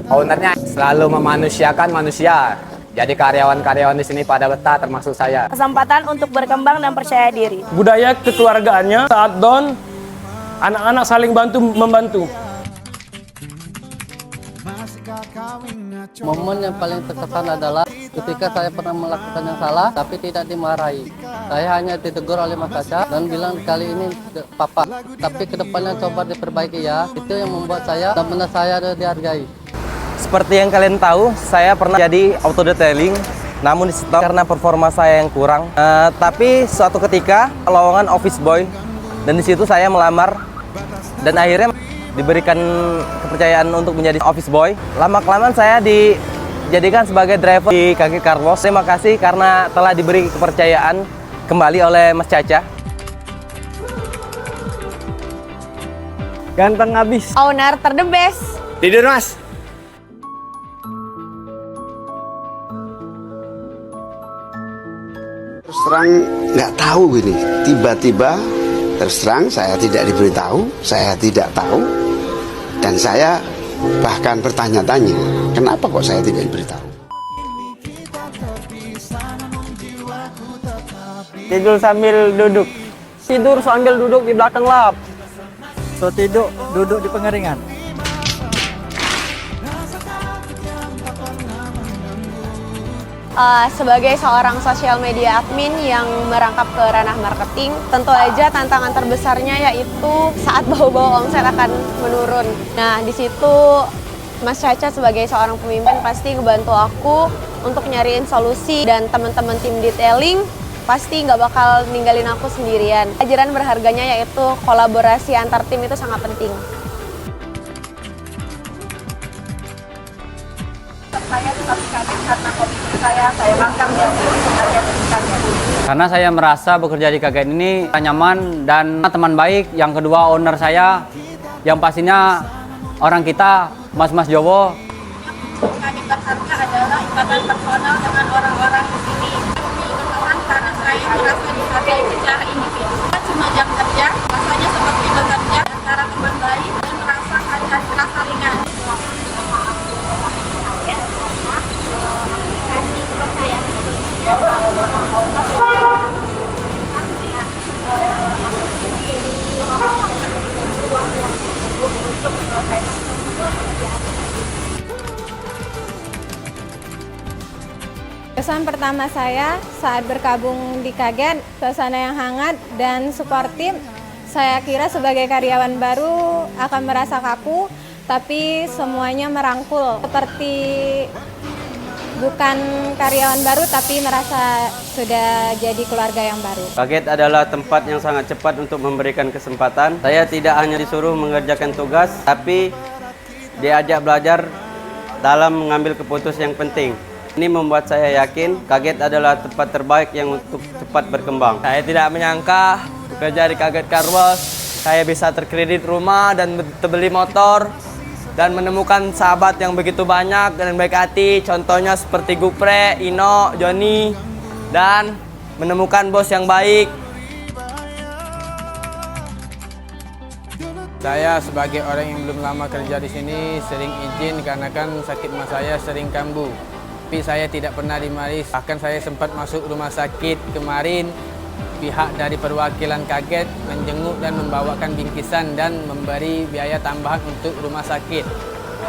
Ownernya selalu memanusiakan manusia. Jadi karyawan-karyawan di sini pada betah, termasuk saya. Kesempatan untuk berkembang dan percaya diri. Budaya kekeluargaannya saat down, anak-anak saling bantu-membantu. Momen yang paling terkesan adalah ketika saya pernah melakukan yang salah tapi tidak dimarahi. Saya hanya ditegur oleh Mas Caca dan bilang kali ini papa, tapi kedepannya coba diperbaiki ya. Itu yang membuat saya benar-benar saya dihargai. Seperti yang kalian tahu, saya pernah jadi auto detailing, namun di-stop karena performa saya yang kurang. Tapi suatu ketika lowongan office boy, dan di situ saya melamar dan akhirnya diberikan kepercayaan untuk menjadi office boy. Lama-kelamaan saya dijadikan sebagai driver di Kaget Car Wash. Terima kasih karena telah diberi kepercayaan kembali oleh Mas Caca. Ganteng abis. Owner ter the best. Tidur, Mas. Terus terang nggak tahu gini, tiba-tiba terus terang saya tidak diberitahu, saya tidak tahu, dan saya bahkan bertanya-tanya, kenapa kok saya tidak diberitahu? Tidur sambil duduk. Tidur sambil duduk di belakang lap. So tidur, duduk di pengeringan. Sebagai seorang sosial media admin yang merangkap ke ranah marketing, tentu aja tantangan terbesarnya yaitu saat bau-bau omset akan menurun. Nah, di situ Mas Caca sebagai seorang pemimpin pasti ngebantu aku untuk nyariin solusi, dan teman-teman tim detailing pasti nggak bakal ninggalin aku sendirian. Pelajaran berharganya yaitu kolaborasi antar tim itu sangat penting. Saya tetap kaget karena komitmen saya bangga menjadi bagian dari Kaget. Karena saya merasa bekerja di Kaget ini nyaman dan teman baik. Yang kedua, owner saya yang pastinya orang kita, Mas Jowo. Kami berharga adalah ikatan personal dengan orang-orang di sini. Kami berkesan karena saya merasa dihargai secara individu. Cuma jam kerja, rasanya seperti bekerja antara teman baik dan merasa rasa ringan. Kesan pertama saya saat bergabung di Kaget, suasana yang hangat dan suportif. Saya kira sebagai karyawan baru akan merasa kaku, tapi semuanya merangkul. Seperti bukan karyawan baru, tapi merasa sudah jadi keluarga yang baru. Kaget adalah tempat yang sangat cepat untuk memberikan kesempatan. Saya tidak hanya disuruh mengerjakan tugas, tapi diajak belajar dalam mengambil keputusan yang penting. Ini membuat saya yakin Kaget adalah tempat terbaik yang untuk cepat berkembang. Saya tidak menyangka bekerja di Kaget Car Wash, saya bisa terkredit rumah dan beli motor dan menemukan sahabat yang begitu banyak dan baik hati. Contohnya seperti Gupre, Ino, Joni, dan menemukan bos yang baik. Saya sebagai orang yang belum lama kerja di sini sering izin karena kan sakit mas saya sering kambuh. Tapi saya tidak pernah dimaris, bahkan saya sempat masuk rumah sakit kemarin. Pihak dari perwakilan Kaget menjenguk dan membawakan bingkisan dan memberi biaya tambahan untuk rumah sakit.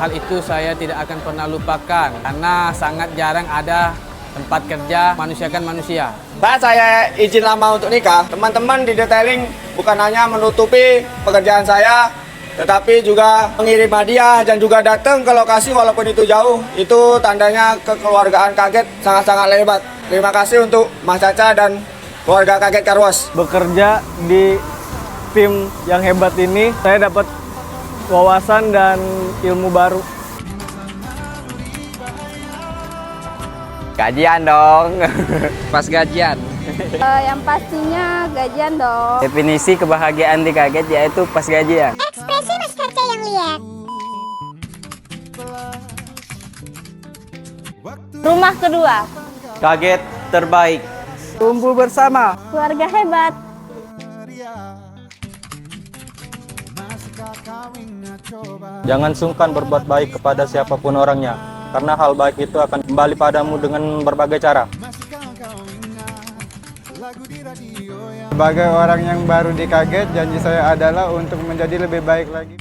Hal itu saya tidak akan pernah lupakan karena sangat jarang ada tempat kerja manusiakan manusia. Saat saya izin lama untuk nikah, teman-teman di detailing bukan hanya menutupi pekerjaan saya, tetapi juga mengirim hadiah dan juga datang ke lokasi walaupun itu jauh. Itu tandanya kekeluargaan Kaget sangat-sangat hebat. Terima kasih untuk Mas Caca dan keluarga Kaget Car Wash. Bekerja di tim yang hebat ini, saya dapat wawasan dan ilmu baru. Gajian dong. Pas gajian, Yang pastinya gajian dong. Definisi kebahagiaan di Kaget yaitu pas gajian. Ekspresi Mas Karca yang lihat. Rumah kedua. Kaget terbaik. Tumbuh bersama. Keluarga hebat. Jangan sungkan berbuat baik kepada siapapun orangnya, karena hal baik itu akan kembali padamu dengan berbagai cara. Sebagai orang yang baru di Kaget, janji saya adalah untuk menjadi lebih baik lagi.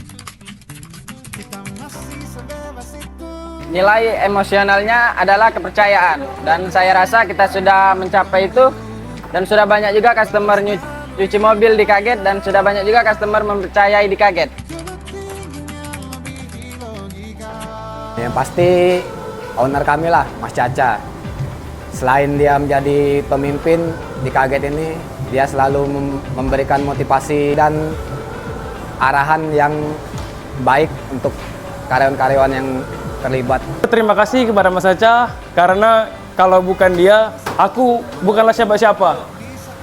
Nilai emosionalnya adalah kepercayaan, dan saya rasa kita sudah mencapai itu, dan sudah banyak juga customer cuci mobil di Kaget, dan sudah banyak juga customer mempercayai di Kaget. Yang pasti owner kami lah, Mas Caca. Selain dia menjadi pemimpin di Kaget ini, dia selalu memberikan motivasi dan arahan yang baik untuk karyawan-karyawan yang terlibat. Terima kasih kepada Mas Caca, karena kalau bukan dia, aku bukanlah siapa-siapa.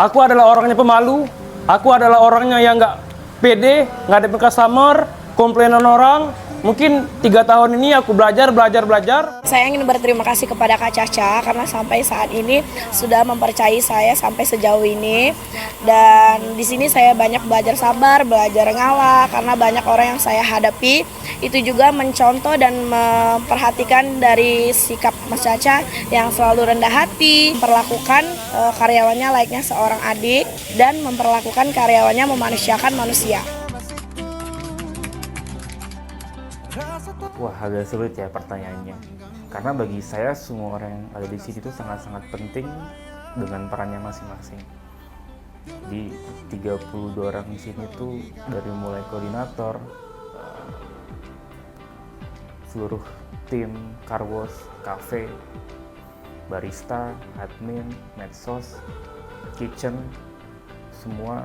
Aku adalah orangnya pemalu, aku adalah orangnya yang nggak pede, nggak ada customer, komplainan orang. Mungkin 3 tahun ini aku belajar. Saya ingin berterima kasih kepada Kak Caca karena sampai saat ini sudah mempercayai saya sampai sejauh ini. Dan di sini saya banyak belajar sabar, belajar ngalah karena banyak orang yang saya hadapi. Itu juga mencontoh dan memperhatikan dari sikap Mas Caca yang selalu rendah hati, memperlakukan karyawannya layaknya seorang adik dan memperlakukan karyawannya memanusiakan manusia. Wah, agak sulit ya pertanyaannya. Karena bagi saya semua orang yang ada di sini itu sangat-sangat penting dengan perannya masing-masing. Di 32 orang di sini tuh dari mulai koordinator, seluruh tim, car wash, cafe, barista, admin, medsos, kitchen, semua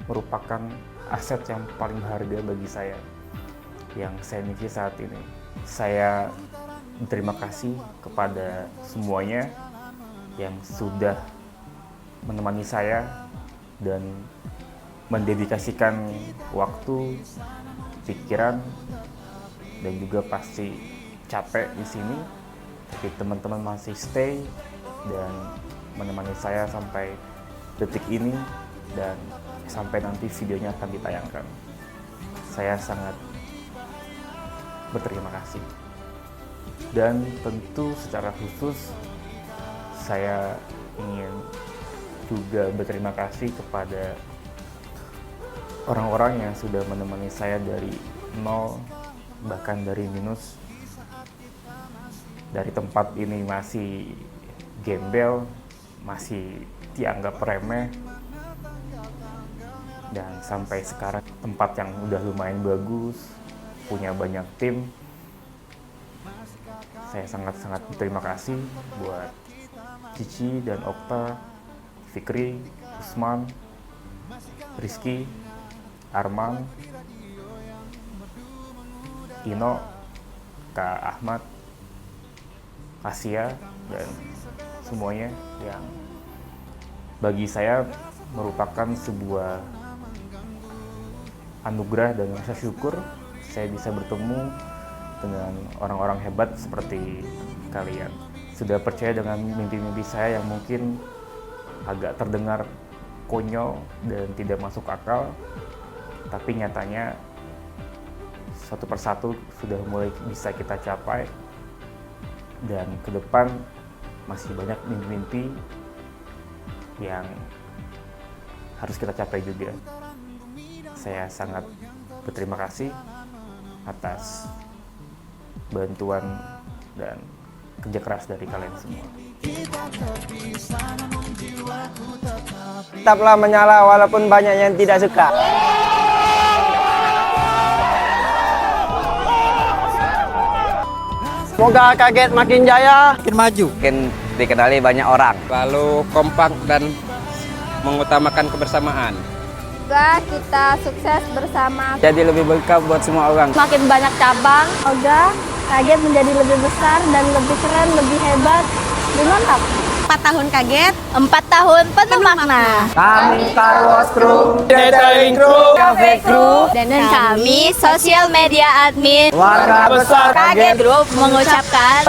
merupakan aset yang paling berharga bagi saya yang saya miliki saat ini. Saya berterima kasih kepada semuanya yang sudah menemani saya dan mendedikasikan waktu, pikiran, dan juga pasti capek di sini. Tapi teman-teman masih stay dan menemani saya sampai detik ini dan sampai nanti videonya akan ditayangkan. Saya sangat berterima kasih. Dan tentu secara khusus saya ingin juga berterima kasih kepada orang-orang yang sudah menemani saya dari nol, bahkan dari minus. Dari tempat ini masih gembel, masih dianggap remeh, dan sampai sekarang tempat yang udah lumayan bagus, punya banyak tim. Saya sangat-sangat berterima kasih buat Cici dan Okta, Fikri, Usman, Rizky, Arman, Ino, Kak Ahmad, Asia, dan semuanya yang bagi saya merupakan sebuah anugerah dan rasa syukur saya bisa bertemu dengan orang-orang hebat seperti kalian. Sudah percaya dengan mimpi-mimpi saya yang mungkin agak terdengar konyol dan tidak masuk akal, tapi nyatanya satu persatu sudah mulai bisa kita capai, dan ke depan masih banyak mimpi-mimpi yang harus kita capai juga. Saya sangat berterima kasih atas bantuan dan kerja keras dari kalian semua. Tetaplah menyala walaupun banyak yang tidak suka. Semoga Kaget makin jaya, makin maju, Makin dikenali banyak orang. Lalu kompak dan mengutamakan kebersamaan. Semoga kita sukses bersama. Jadi lebih berkah buat semua orang. Makin banyak cabang. Semoga Kaget menjadi lebih besar dan lebih keren, lebih hebat, lebih mantap. tahun kaget, 4 tahun penuh makna. Kami Karwos Crew, Detailing Crew, Cafe Crew, Dan kami sosial media admin warga besar Kaget Group mengucapkan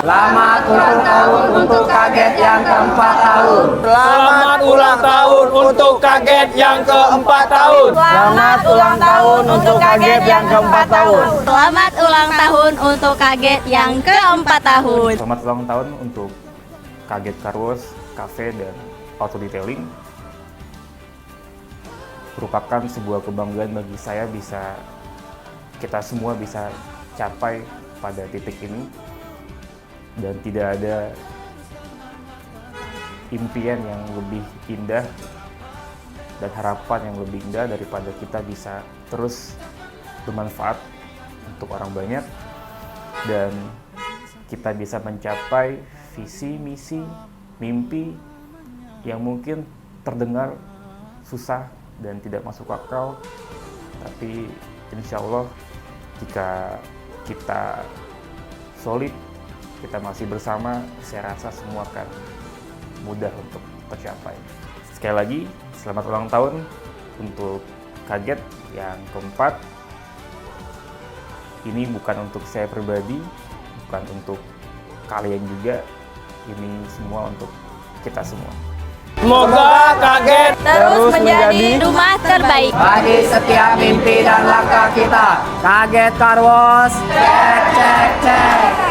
selamat ulang tahun untuk Kaget yang ke-4 tahun. Selamat ulang tahun untuk Kaget yang ke-4 tahun. Selamat ulang tahun untuk Kaget yang ke-4 tahun. Selamat ulang tahun untuk Kaget yang ke-4 tahun. Selamat ulang tahun untuk Kaget Karwos, Cafe dan Auto Detailing. Merupakan sebuah kebanggaan bagi saya kita semua bisa capai pada titik ini, dan tidak ada impian yang lebih indah dan harapan yang lebih indah daripada kita bisa terus bermanfaat untuk orang banyak dan kita bisa mencapai visi, misi, mimpi yang mungkin terdengar susah dan tidak masuk akal, tapi insya Allah jika kita solid, kita masih bersama, saya rasa semua akan mudah untuk tercapai. Sekali lagi, selamat ulang tahun untuk Kaget yang ke-4. Ini bukan untuk saya pribadi, bukan untuk kalian juga, ini semua untuk kita semua. Semoga Kaget Terus menjadi rumah terbaik Bagi setiap mimpi dan langkah kita. Kaget Karwos, cek cek cek.